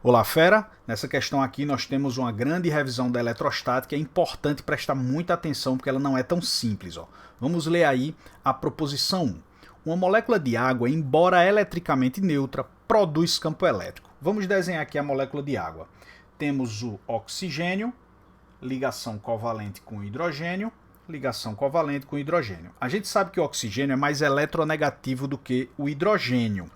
Olá, fera! Nessa questão aqui nós temos uma grande revisão da eletrostática. É importante prestar muita atenção porque ela não é tão simples. Vamos ler aí a proposição 1. Uma molécula de água, embora eletricamente neutra, produz campo elétrico. Vamos desenhar aqui a molécula de água. Temos o oxigênio, ligação covalente com hidrogênio, ligação covalente com hidrogênio. A gente sabe que o oxigênio é mais eletronegativo do que o hidrogênio.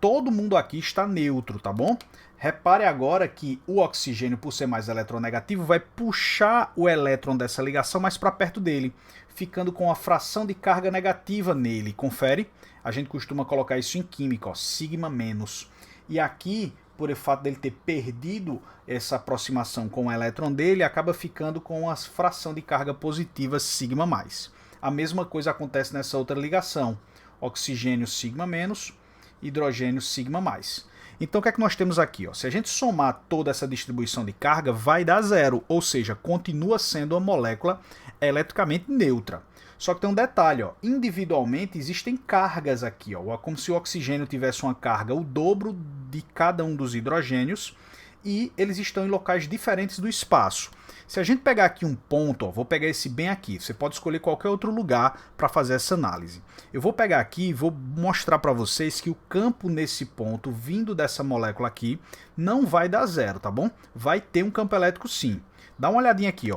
Todo mundo aqui está neutro, tá bom? Repare agora que o oxigênio, por ser mais eletronegativo, vai puxar o elétron dessa ligação mais para perto dele, ficando com a fração de carga negativa nele. Confere? A gente costuma colocar isso em química, ó, sigma menos. E aqui, por o fato dele ter perdido essa aproximação com o elétron dele, acaba ficando com a fração de carga positiva sigma mais. A mesma coisa acontece nessa outra ligação. Oxigênio sigma menos, hidrogênio sigma mais. Então o que é que nós temos aqui? Se a gente somar toda essa distribuição de carga, vai dar zero, ou seja, continua sendo uma molécula eletricamente neutra. Só que tem um detalhe, individualmente existem cargas aqui, como se o oxigênio tivesse uma carga o dobro de cada um dos hidrogênios, e eles estão em locais diferentes do espaço. Se a gente pegar aqui um ponto, vou pegar esse bem aqui, você pode escolher qualquer outro lugar para fazer essa análise. Eu vou pegar aqui e vou mostrar para vocês que o campo nesse ponto, vindo dessa molécula aqui, não vai dar zero, tá bom? Vai ter um campo elétrico sim. Dá uma olhadinha aqui,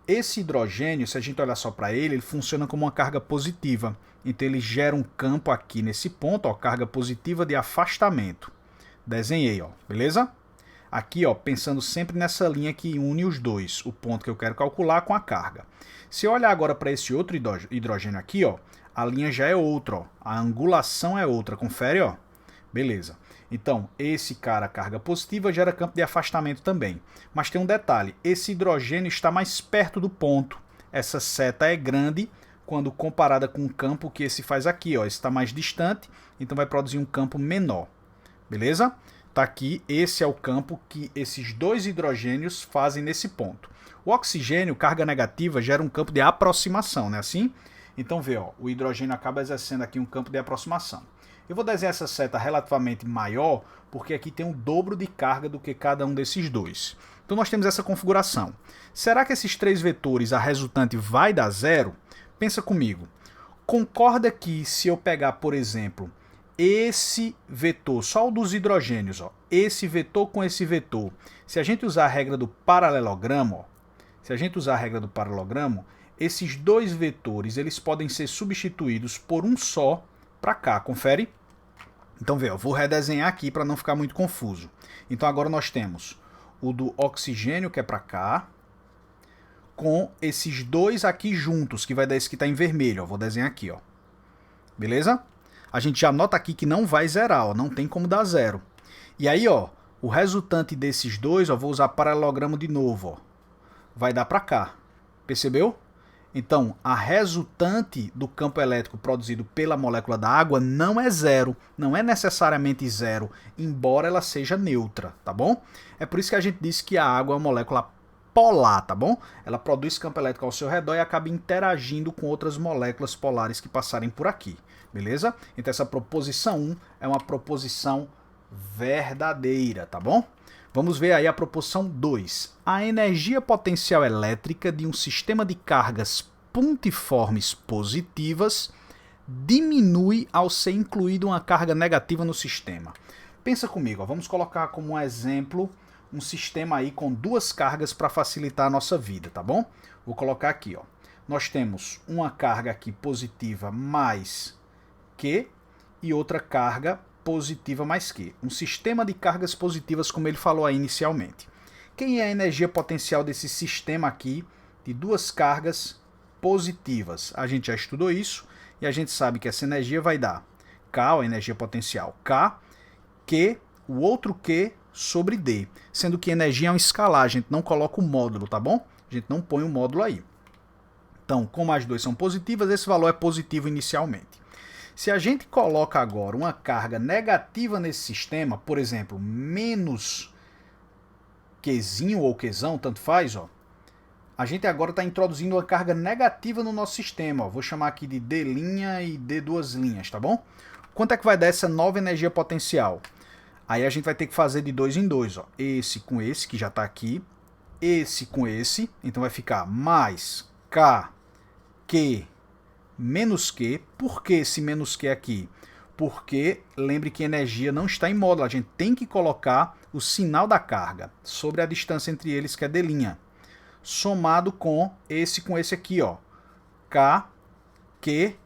Esse hidrogênio, se a gente olhar só para ele funciona como uma carga positiva. Então ele gera um campo aqui nesse ponto, carga positiva de afastamento. Desenhei, beleza? Aqui, pensando sempre nessa linha que une os dois, o ponto que eu quero calcular com a carga. Se eu olhar agora para esse outro hidrogênio aqui, a linha já é outra, a angulação é outra, confere, Beleza. Então, esse cara, carga positiva, gera campo de afastamento também. Mas tem um detalhe, esse hidrogênio está mais perto do ponto. Essa seta é grande quando comparada com o campo que esse faz aqui, Esse está mais distante, então vai produzir um campo menor. Beleza? Tá aqui, esse é o campo que esses dois hidrogênios fazem nesse ponto. O oxigênio, carga negativa, gera um campo de aproximação, não é assim? Então vê, o hidrogênio acaba exercendo aqui um campo de aproximação. Eu vou desenhar essa seta relativamente maior, porque aqui tem o dobro de carga do que cada um desses dois. Então nós temos essa configuração. Será que esses três vetores, a resultante vai dar zero? Pensa comigo. Concorda que se eu pegar, por exemplo, esse vetor, só o dos hidrogênios, esse vetor com esse vetor, se a gente usar a regra do paralelogramo, esses dois vetores eles podem ser substituídos por um só para cá, confere? Então vê, eu vou redesenhar aqui para não ficar muito confuso. Então agora nós temos o do oxigênio que é para cá, com esses dois aqui juntos, que vai dar esse que está em vermelho, vou desenhar aqui, beleza? A gente já nota aqui que não vai zerar, não tem como dar zero. E aí, o resultante desses dois, vou usar paralelogramo de novo, vai dar para cá. Percebeu? Então, a resultante do campo elétrico produzido pela molécula da água não é zero, não é necessariamente zero, embora ela seja neutra, tá bom? É por isso que a gente disse que a água é uma molécula polar, tá bom? Ela produz campo elétrico ao seu redor e acaba interagindo com outras moléculas polares que passarem por aqui, beleza? Então essa proposição 1 é uma proposição verdadeira, tá bom? Vamos ver aí a proposição 2. A energia potencial elétrica de um sistema de cargas pontiformes positivas diminui ao ser incluída uma carga negativa no sistema. Pensa comigo, vamos colocar como um exemplo um sistema aí com duas cargas para facilitar a nossa vida, tá bom? Vou colocar aqui, Nós temos uma carga aqui positiva mais Q e outra carga positiva mais Q. Um sistema de cargas positivas, como ele falou aí inicialmente. Quem é a energia potencial desse sistema aqui de duas cargas positivas? A gente já estudou isso e a gente sabe que essa energia vai dar K, a energia potencial K, Q, o outro Q sobre D, sendo que energia é um escalar, a gente não coloca o módulo, tá bom? A gente não põe o módulo aí. Então, como as duas são positivas, esse valor é positivo inicialmente. Se a gente coloca agora uma carga negativa nesse sistema, por exemplo, menos Qzinho ou Qzão, tanto faz, a gente agora está introduzindo uma carga negativa no nosso sistema. Vou chamar aqui de D' e D duas linhas, tá bom? Quanto é que vai dar essa nova energia potencial? Aí a gente vai ter que fazer de 2 em 2, ó. Esse com esse, que já está aqui. Esse com esse. Então vai ficar mais K, Q, menos Q. Por que esse menos Q aqui? Porque lembre que energia não está em módulo. A gente tem que colocar o sinal da carga sobre a distância entre eles, que é D', somado com esse aqui, ó. K, Q,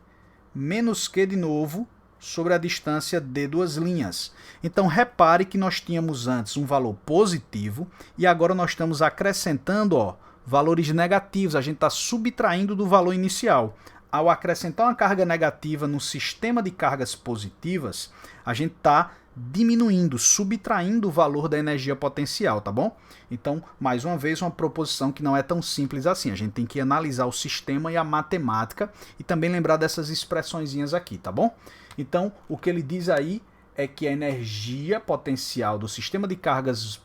menos Q de novo, sobre a distância de duas linhas. Então repare que nós tínhamos antes um valor positivo e agora nós estamos acrescentando, ó, valores negativos. A gente está subtraindo do valor inicial. Ao acrescentar uma carga negativa no sistema de cargas positivas, a gente está diminuindo, subtraindo o valor da energia potencial, tá bom? Então, mais uma vez, uma proposição que não é tão simples assim. A gente tem que analisar o sistema e a matemática e também lembrar dessas expressõezinhas aqui, tá bom? Então, o que ele diz aí é que a energia potencial do sistema de cargas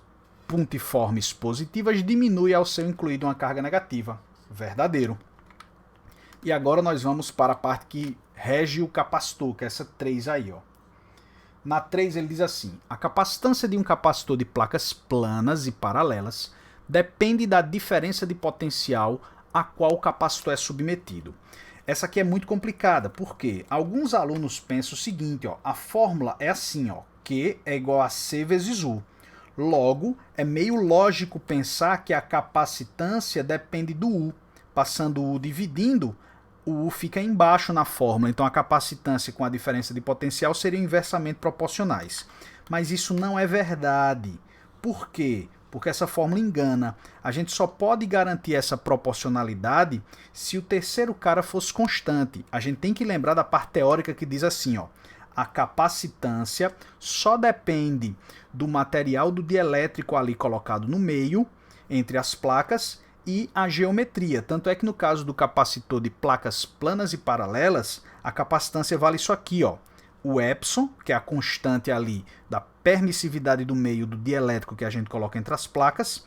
pontiformes positivas diminui ao ser incluída uma carga negativa. Verdadeiro. E agora nós vamos para a parte que rege o capacitor, que é essa 3 aí, ó. Na 3 ele diz assim: a capacitância de um capacitor de placas planas e paralelas depende da diferença de potencial a qual o capacitor é submetido. Essa aqui é muito complicada, porque alguns alunos pensam o seguinte, ó, a fórmula é assim, ó, Q é igual a C vezes U. Logo, é meio lógico pensar que a capacitância depende do U. Passando o U dividindo, o U fica embaixo na fórmula, então a capacitância com a diferença de potencial seriam inversamente proporcionais. Mas isso não é verdade. Por quê? Porque essa fórmula engana. A gente só pode garantir essa proporcionalidade se o terceiro cara fosse constante. A gente tem que lembrar da parte teórica que diz assim, ó, a capacitância só depende do material do dielétrico ali colocado no meio, entre as placas, e a geometria. Tanto é que no caso do capacitor de placas planas e paralelas, a capacitância vale isso aqui, ó. O epsilon, que é a constante ali da permissividade do meio do dielétrico que a gente coloca entre as placas,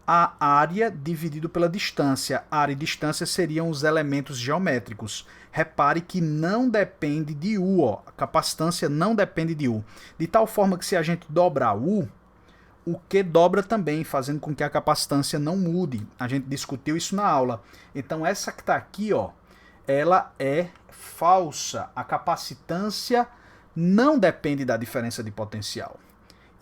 a área dividido pela distância. Área e distância seriam os elementos geométricos. Repare que não depende de U, ó. A capacitância não depende de U. De tal forma que se a gente dobrar U, o Q dobra também, fazendo com que a capacitância não mude. A gente discutiu isso na aula. Então essa que está aqui, ó, ela é falsa. A capacitância não depende da diferença de potencial.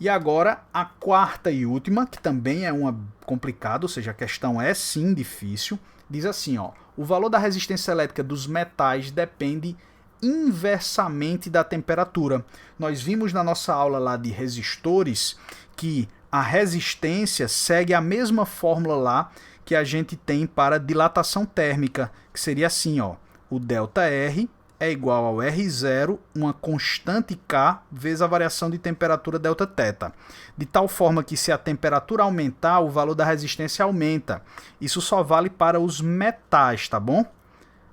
E agora a quarta e última, que também é uma complicada, ou seja, a questão é sim difícil, diz assim, ó, o valor da resistência elétrica dos metais depende inversamente da temperatura. Nós vimos na nossa aula lá de resistores que a resistência segue a mesma fórmula lá que a gente tem para dilatação térmica, que seria assim, ó, o ΔR é igual ao R0, uma constante K, vezes a variação de temperatura Δθ. De tal forma que se a temperatura aumentar, o valor da resistência aumenta. Isso só vale para os metais, tá bom?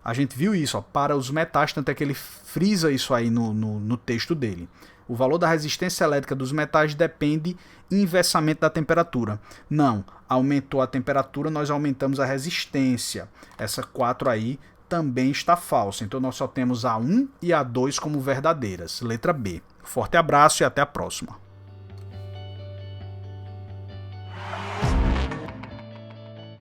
A gente viu isso, ó, para os metais, tanto é que ele frisa isso aí no texto dele. O valor da resistência elétrica dos metais depende inversamente da temperatura. Não, aumentou a temperatura, nós aumentamos a resistência. Essa 4 aí também está falsa. Então nós só temos a 1 e a 2 como verdadeiras. Letra B. Forte abraço e até a próxima.